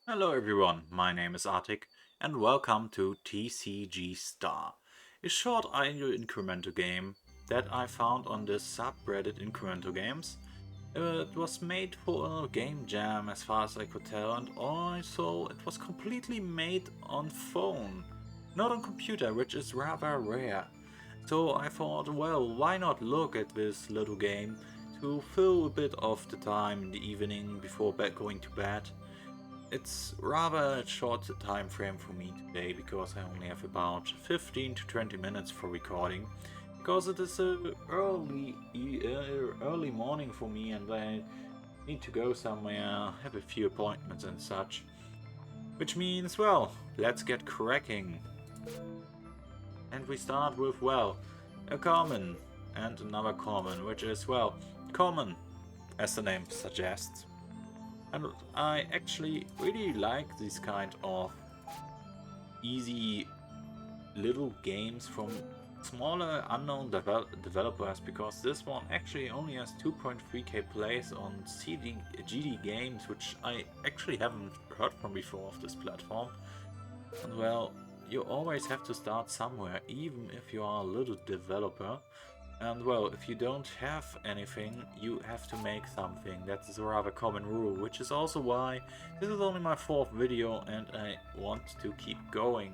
Hello everyone, my name is Arctic and welcome to TCG Star, a short audio incremental game that I found on the subreddit incremental games. It was made for a game jam as far as I could tell, and also it was completely made on phone, not on computer, which is rather rare. So I thought, well, why not look at this little game to fill a bit of the time in the evening before going to bed. It's rather a short time frame for me today because I only have about 15 to 20 minutes for recording because it is a early morning for me and I need to go somewhere, have a few appointments and such. Which means, well, let's get cracking. And we start with, well, a common and another common, which is, well, common, as the name suggests. And I actually really like these kind of easy little games from smaller unknown developers because this one actually only has 2.3k plays on GD games, which I actually haven't heard from before of this platform. And well, you always have to start somewhere, even if you are a little developer. And well, if you don't have anything, you have to make something. That is a rather common rule, which is also why this is only my fourth video and I want to keep going.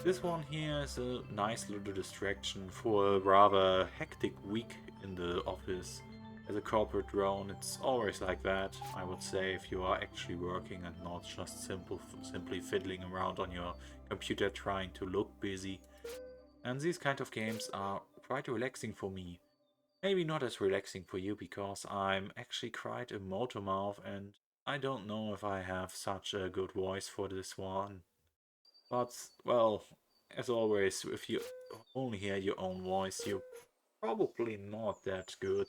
This one here is a nice little distraction for a rather hectic week in the office. As a corporate drone, it's always like that, I would say, if you are actually working and not just simply fiddling around on your computer trying to look busy. And these kind of games are quite relaxing for me. Maybe not as relaxing for you because I'm actually quite a motor mouth and I don't know if I have such a good voice for this one. But, well, as always, if you only hear your own voice, you're probably not that good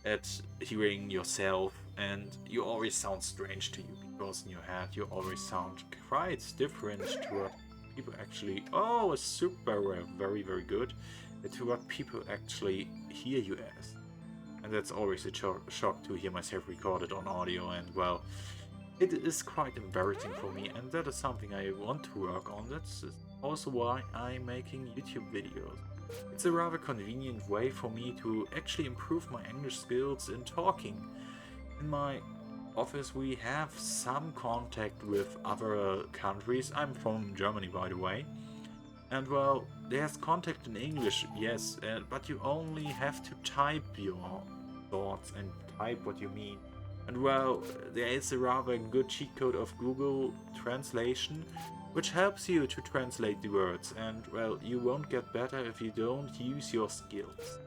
at hearing yourself, and you always sound strange to you because in your head you always sound quite different to what people actually. Oh, super rare, very, very good. To what people actually hear you as. And that's always a shock to hear myself recorded on audio, and well, it is quite embarrassing for me, and that is something I want to work on. That's also why I'm making YouTube videos. It's a rather convenient way for me to actually improve my English skills in talking. In my office, we have some contact with other countries. I'm from Germany, by the way. And well, there's contact in English, yes, but you only have to type your thoughts and type what you mean. And well, there is a rather good cheat code of Google Translation, which helps you to translate the words. And well, you won't get better if you don't use your skills.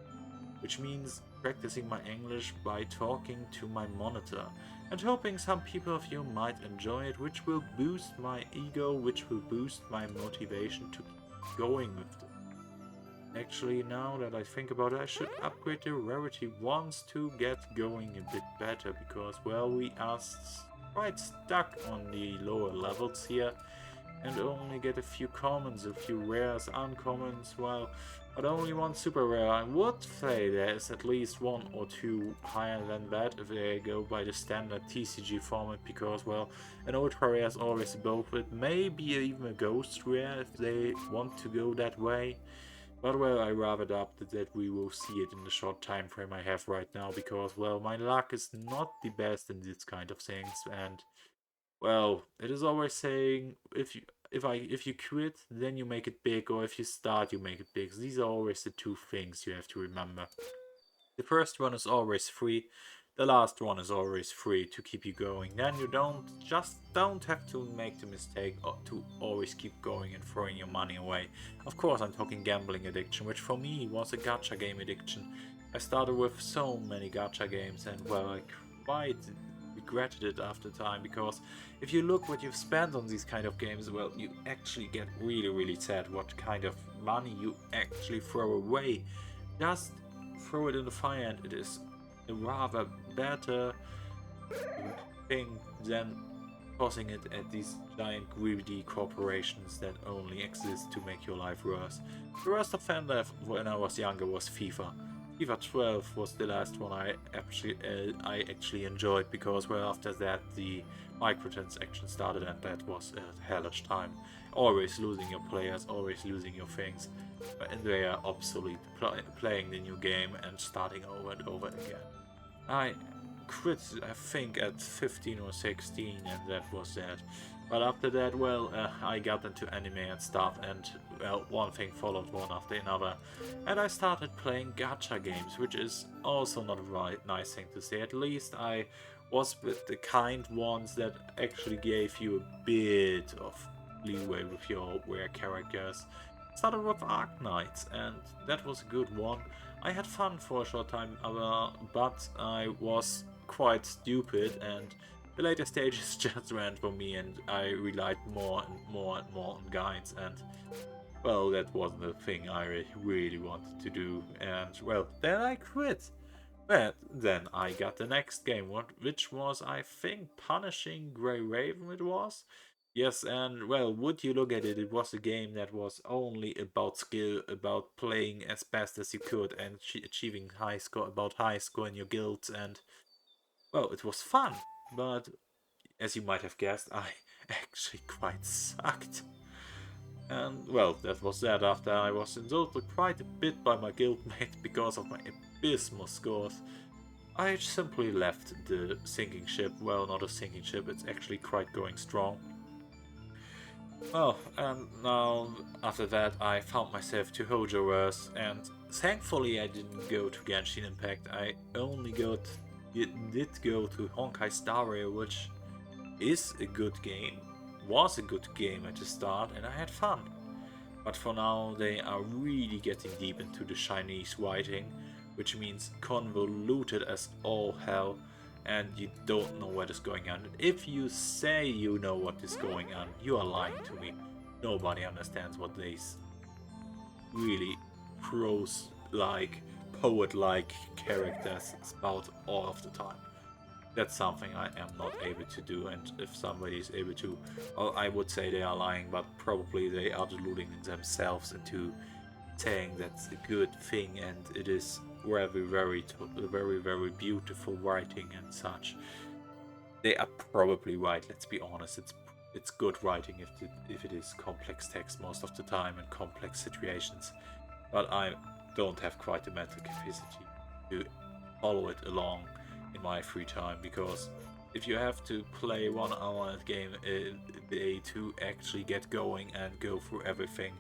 Which means practicing my English by talking to my monitor and hoping some people of you might enjoy it, which will boost my ego, which will boost my motivation to keep going with it. Actually, now that I think about it, I should upgrade the rarity once to get going a bit better, because, well, we are quite stuck on the lower levels here and only get a few commons, a few rares, uncommons, well, but only one super rare. I would say there's at least one or two higher than that if they go by the standard TCG format, because, well, an ultra rare is always above it, maybe even a ghost rare if they want to go that way. But well, I rather doubt that we will see it in the short time frame I have right now, because, well, my luck is not the best in this kind of things, and well, it is always saying if you quit, then you make it big, or if you start, you make it big. These are always the two things you have to remember. The first one is always free. The last one is always free to keep you going. Then you don't have to make the mistake to always keep going and throwing your money away. Of course, I'm talking gambling addiction, which for me was a gacha game addiction. I started with so many gacha games, and well, I quite regretted it after time, because if you look what you've spent on these kind of games, well, you actually get really, really sad what kind of money you actually throw away. Just throw it in the fire, and it is a rather better thing than tossing it at these giant greedy corporations that only exist to make your life worse. The worst offender when I was younger was FIFA. FIFA 12 was the last one I actually enjoyed, because well, after that the microtransaction started, and that was a hellish time. Always losing your players, always losing your things, and they are obsolete. Playing the new game and starting over and over again. I quit, I think, at 15 or 16, and that was that. But after that, well, I got into anime and stuff, and well, one thing followed one after another, and I started playing gacha games, which is also not a right nice thing to say. At least I was with the kind ones that actually gave you a bit of leeway with your weird characters. Started with Arc Knights, and that was a good one. I had fun for a short time, but I was quite stupid, and the later stages just ran for me, and I relied more and more and more on guides, and well, that wasn't the thing I really wanted to do, and well, then I quit. But then I got the next game, which was, I think, Punishing Grey Raven it was. Yes, and well, would you look at it, it was a game that was only about skill, about playing as best as you could and achieving high score in your guilds, and well, it was fun. But as you might have guessed, I actually quite sucked. And well, that was that. After I was insulted quite a bit by my guildmate because of my abysmal scores, I simply left the sinking ship. Well, not a sinking ship, it's actually quite going strong. Well, and now after that I found myself to Hojoverse, and thankfully I didn't go to Genshin Impact. I only did go to Honkai Star Rail, which is a good game, was a good game at the start, and I had fun. But for now they are really getting deep into the Chinese writing, which means convoluted as all hell, and you don't know what is going on. And if you say you know what is going on, you are lying to me. Nobody understands what these really prose-like, poet-like characters spout all of the time. That's something I am not able to do, and if somebody is able to, well, I would say they are lying, but probably they are deluding themselves into saying that's a good thing, and it is very beautiful writing and such. They are probably right. Let's be honest. It's good writing if it is complex text most of the time and complex situations, but I don't have quite the mental capacity to follow it along in my free time, because if you have to play 1 hour game a day to actually get going and go through everything,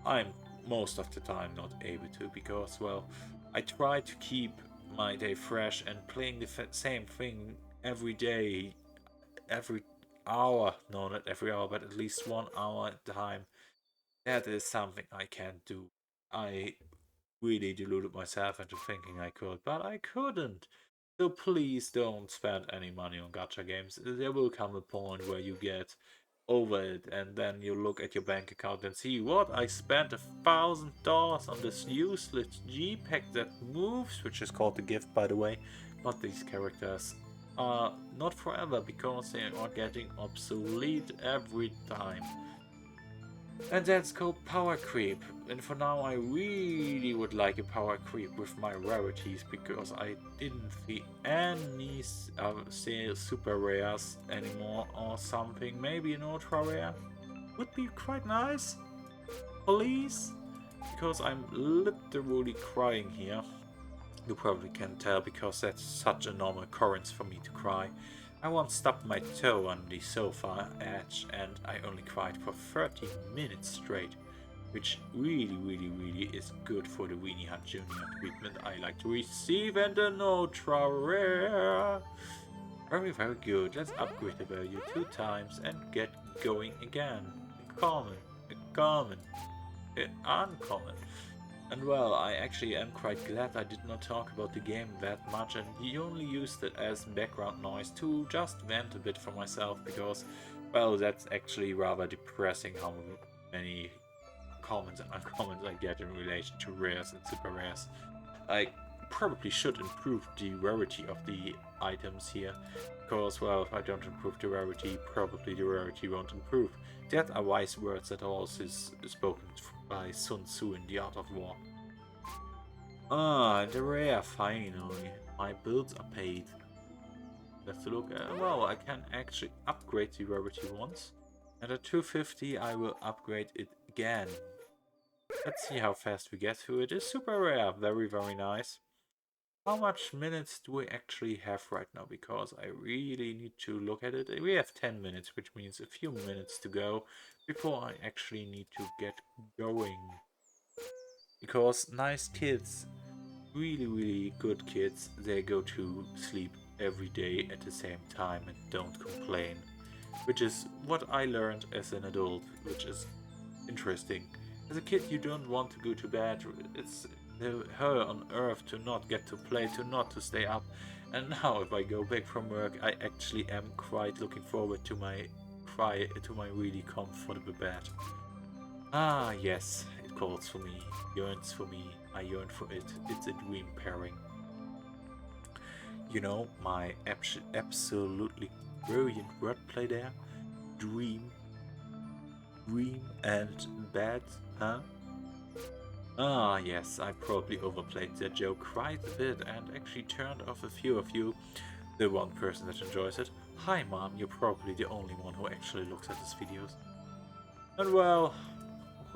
I'm most of the time not able to, because well, I try to keep my day fresh, and playing the same thing every day, every hour, no, not every hour, but at least 1 hour at a time, that is something I can't do. I really deluded myself into thinking I could, but I couldn't. So please don't spend any money on gacha games. There will come a point where you get over it, and then you look at your bank account and see, what, I spent $1,000 on this useless G-Pack that moves, which is called the gift, by the way. But these characters are not forever, because they are getting obsolete every time. And that's called power creep. And for now I really would like a power creep with my rarities, because I didn't see any say super rares anymore or something. Maybe an ultra rare would be quite nice. Please? Because I'm literally crying here. You probably can tell, because that's such a normal occurrence for me to cry. I once stubbed my toe on the sofa edge, and I only cried for 30 minutes straight, which really is good for the Weenie Hut Junior treatment I like to receive, and an ultra rare. Very good. Let's upgrade the value 2 times and get going again. A common, uncommon. And well, I actually am quite glad I did not talk about the game that much, and he only used it as background noise to just vent a bit for myself, because, well, that's actually rather depressing how many commons and uncommons I get in relation to rares and super rares. I probably should improve the rarity of the items here, because, well, if I don't improve the rarity, probably the rarity won't improve. That are wise words that are also spoken by Sun Tzu in The Art of War. Ah, the rare, finally. My bills are paid. Let's look at, well, I can actually upgrade the rarity once. And at 250 I will upgrade it again. Let's see how fast we get through it. It's super rare, very very nice. How much minutes do we actually have right now? Because I really need to look at it. We have 10 minutes, which means a few minutes to go before I actually need to get going. Because nice kids, really really good kids, they go to sleep every day at the same time and don't complain. Which is what I learned as an adult, which is interesting. As a kid, you don't want to go to bed. It's the hell on earth to not get to play, to not to stay up. And now, if I go back from work, I actually am quite looking forward to my really comfortable bed. Ah, yes, it calls for me, yearns for me. I yearn for it. It's a dream pairing. You know, my absolutely brilliant wordplay there. Dream, dream, and bed, huh? Ah, yes, I probably overplayed that joke quite a bit and actually turned off a few of you, the one person that enjoys it. Hi mom, you're probably the only one who actually looks at his videos. And well,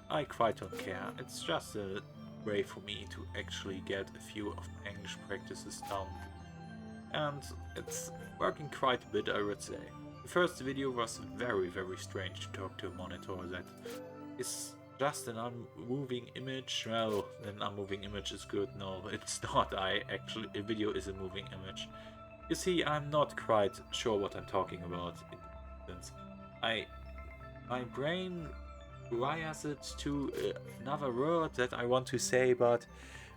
I quite don't care. It's just a way for me to actually get a few of my English practices done. And it's working quite a bit, I would say. The first video was very, very strange to talk to a monitor that is just an unmoving image. Well, an unmoving image is good. No, it's not. A video is a moving image. You see, I'm not quite sure what I'm talking about in this instance. My brain wires it to another word that I want to say, but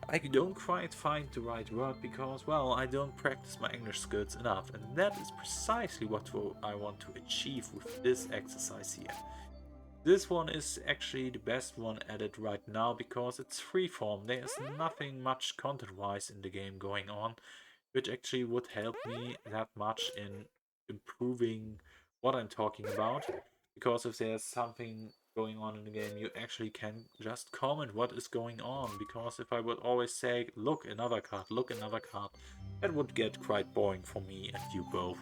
I don't quite find the right word because, well, I don't practice my English skills enough, and that is precisely what I want to achieve with this exercise here. This one is actually the best one at it right now because it's freeform. There is nothing much content-wise in the game going on, which actually would help me that much in improving what I'm talking about. Because if there's something going on in the game, you actually can just comment what is going on. Because if I would always say, look, another card, look, another card, that would get quite boring for me and you both.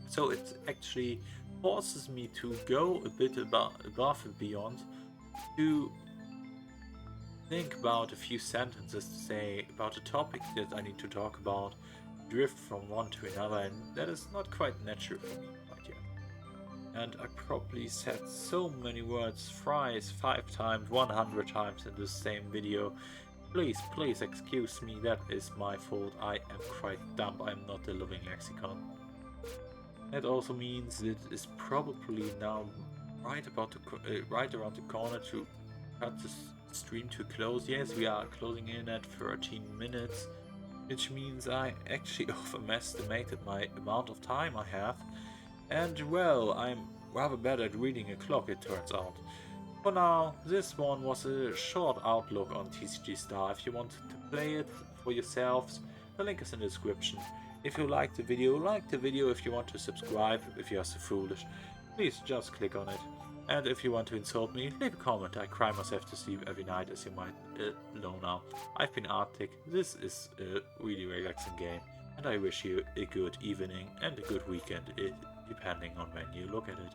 So it actually forces me to go a bit above and beyond to think about a few sentences to say about a topic that I need to talk about, drift from one to another, and that is not quite natural for me quite yet. And I probably said so many words thrice, 5 times, 100 times in the same video. Please excuse me, that is my fault. I am quite dumb, I am not a living lexicon. That also means that it is probably now right around the corner to cut the stream to close. Yes, we are closing in at 13 minutes, which means I actually overestimated my amount of time I have. And well, I'm rather bad at reading a clock, it turns out. For now, this one was a short outlook on TCG Star. If you want to play it for yourselves, the link is in the description. If you liked the video, like the video. If you want to subscribe, if you are so foolish, please just click on it. And if you want to insult me, leave a comment. I cry myself to sleep every night, as you might know now. I've been Arctic. This is a really relaxing game, and I wish you a good evening and a good weekend, depending on when you look at it.